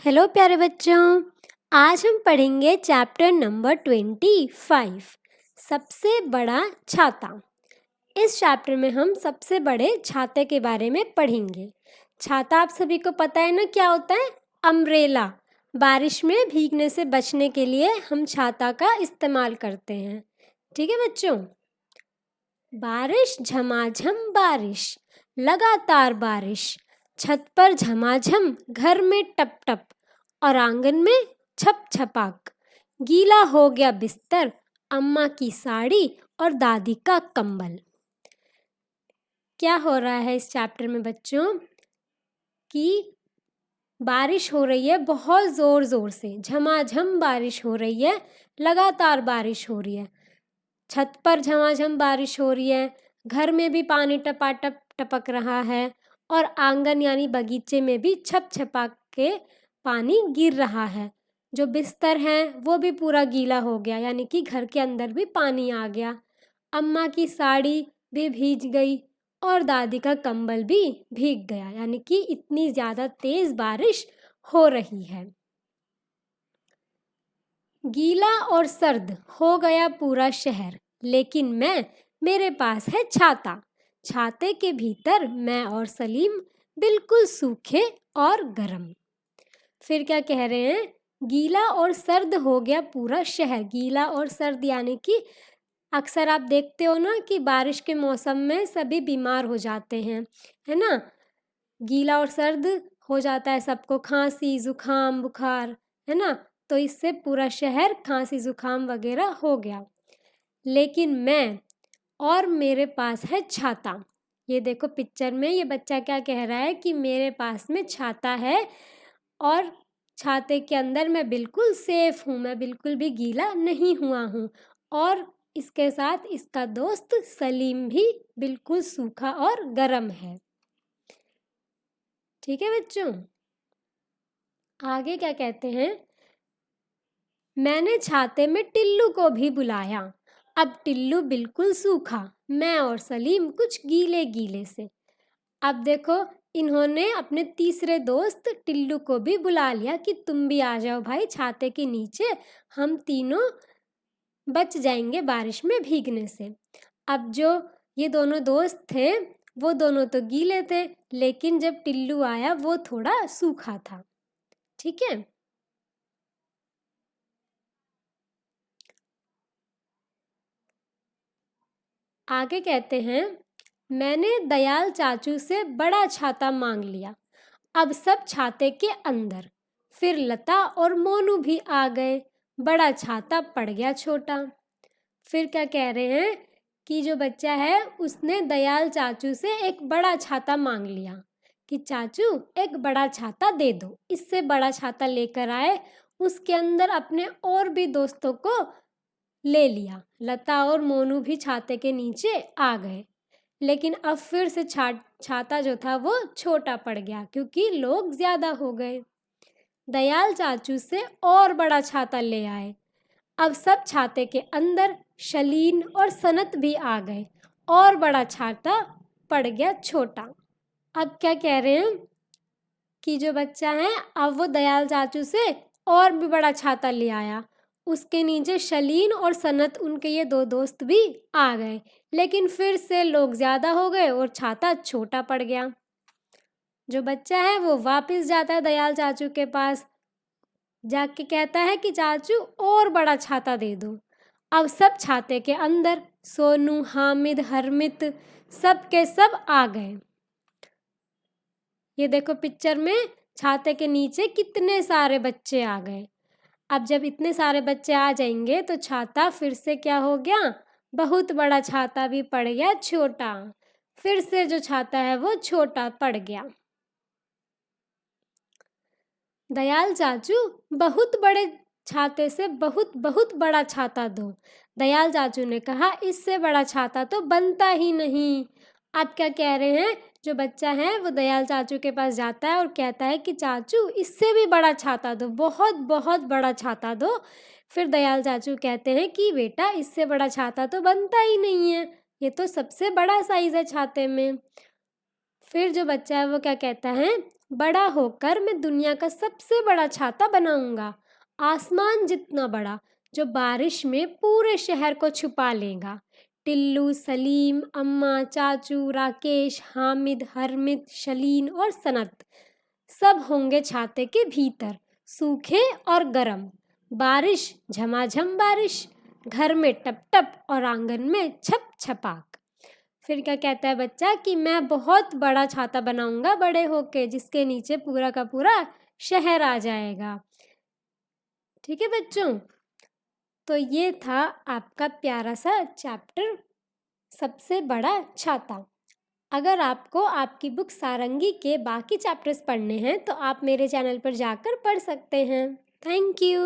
Hello प्यारे बच्चों, आज हम पढ़ेंगे चैप्टर नंबर 25 सबसे बड़ा छाता। इस चैप्टर में हम सबसे बड़े छाते के बारे में पढ़ेंगे। छाता आप सभी को पता है ना क्या होता है? अम्ब्रेला। बारिश में भीगने से बचने के लिए हम छाता का इस्तेमाल करते हैं। ठीक है बच्चों। बारिश झमाझम बारिश, लगातार बारिश, छत पर झमाझम, घर में टप टप और आंगन में छप छपाक। गीला हो गया बिस्तर, अम्मा की साड़ी और दादी का कंबल। क्या हो रहा है इस चैप्टर में बच्चों कि बारिश हो रही है बहुत ज़ोर ज़ोर से, झमाझम बारिश हो रही है, लगातार बारिश हो रही है। छत पर झमाझम बारिश हो रही है, घर में भी पानी टपाटप टपक रहा है और आंगन यानी बगीचे में भी छप छपा के पानी गिर रहा है। जो बिस्तर है वो भी पूरा गीला हो गया, यानी कि घर के अंदर भी पानी आ गया। अम्मा की साड़ी भी भीग गई और दादी का कंबल भी भीग गया, यानी कि इतनी ज़्यादा तेज़ बारिश हो रही है। गीला और सर्द हो गया पूरा शहर, लेकिन मेरे पास है छाता। छाते के भीतर मैं और सलीम बिल्कुल सूखे और गर्म। फिर क्या कह रहे हैं? गीला और सर्द हो गया पूरा शहर। गीला और सर्द यानी कि अक्सर आप देखते हो ना कि बारिश के मौसम में सभी बीमार हो जाते हैं, है ना? गीला और सर्द हो जाता है सबको, खांसी जुकाम बुखार, है ना? तो इससे पूरा शहर खांसी जुकाम वगैरह हो गया। लेकिन मैं और मेरे पास है छाता। ये देखो पिक्चर में ये बच्चा क्या कह रहा है कि मेरे पास में छाता है और छाते के अंदर मैं बिल्कुल सेफ हूँ, मैं बिल्कुल भी गीला नहीं हुआ हूँ। और इसके साथ इसका दोस्त सलीम भी बिल्कुल सूखा और गर्म है। ठीक है बच्चों, आगे क्या कहते हैं? मैंने छाते में टिल्लू को भी बुलाया। अब टिल्लू बिल्कुल सूखा, मैं और सलीम कुछ गीले गीले से। अब देखो इन्होंने अपने तीसरे दोस्त टिल्लू को भी बुला लिया कि तुम भी आ जाओ भाई छाते के नीचे, हम तीनों बच जाएंगे बारिश में भीगने से। अब जो ये दोनों दोस्त थे वो दोनों तो गीले थे, लेकिन जब टिल्लू आया वो थोड़ा सूखा था। ठीक है। आगे कहते हैं, मैंने दयाल चाचू से बड़ा छाता मांग लिया। अब सब छाते के अंदर। फिर लता और मोनू भी आ गए, बड़ा छाता पड़ गया छोटा। फिर क्या कह रहे हैं कि जो बच्चा है उसने दयाल चाचू से एक बड़ा छाता मांग लिया कि चाचू एक बड़ा छाता दे दो। इससे बड़ा छाता लेकर आए, उसके अंदर अपने और भी दोस्तों को ले लिया। लता और मोनू भी छाते के नीचे आ गए, लेकिन अब फिर से छाता जो था वो छोटा पड़ गया क्योंकि लोग ज़्यादा हो गए। दयाल चाचू से और बड़ा छाता ले आए। अब सब छाते के अंदर शलीन और सनत भी आ गए और बड़ा छाता पड़ गया छोटा। अब क्या कह रहे हैं कि जो बच्चा है अब वो दयाल चाचू से और भी बड़ा छाता ले आया। उसके नीचे शलीन और सनत उनके ये दो दोस्त भी आ गए, लेकिन फिर से लोग ज़्यादा हो गए और छाता छोटा पड़ गया। जो बच्चा है वो वापस जाता है दयाल चाचू के पास, जाके कहता है कि चाचू और बड़ा छाता दे दो। अब सब छाते के अंदर सोनू हामिद हरमित सब के सब आ गए। ये देखो पिक्चर में छाते के नीचे कितने सारे बच्चे आ गए। अब जब इतने सारे बच्चे आ जाएंगे तो छाता फिर से क्या हो गया? बहुत बड़ा छाता भी पड़ गया छोटा। फिर से जो छाता है वो छोटा पड़ गया। दयाल चाचू बहुत बड़े छाते से बहुत बहुत बड़ा छाता दो। दयाल चाचू ने कहा इससे बड़ा छाता तो बनता ही नहीं। आप क्या कह रहे हैं? जो बच्चा है वो दयाल चाचू के पास जाता है और कहता है कि चाचू इससे भी बड़ा छाता दो, बहुत बहुत बड़ा छाता दो। फिर दयाल चाचू कहते हैं कि बेटा इससे बड़ा छाता तो बनता ही नहीं है, ये तो सबसे बड़ा साइज है छाते में। फिर जो बच्चा है वो क्या कहता है, बड़ा होकर मैं दुनिया का सबसे बड़ा छाता बनाऊंगा, आसमान जितना बड़ा, जो बारिश में पूरे शहर को छुपा लेगा। टिल्लू, सलीम, अम्मा, चाचू, राकेश, हामिद, हरमित, शलीन और सनत सब होंगे छाते के भीतर, सूखे और गरम। बारिश, झमाझम बारिश, घर में टप टप और आंगन में छप छपाक। फिर क्या कहता है बच्चा कि मैं बहुत बड़ा छाता बनाऊंगा बड़े होके, जिसके नीचे पूरा का पूरा शहर आ जाएगा। ठीक है बच्चों, तो ये था आपका प्यारा सा चैप्टर, सबसे बड़ा छाता। अगर आपको आपकी बुक सारंगी के बाकी चैप्टर्स पढ़ने हैं तो आप मेरे चैनल पर जाकर पढ़ सकते हैं। Thank you.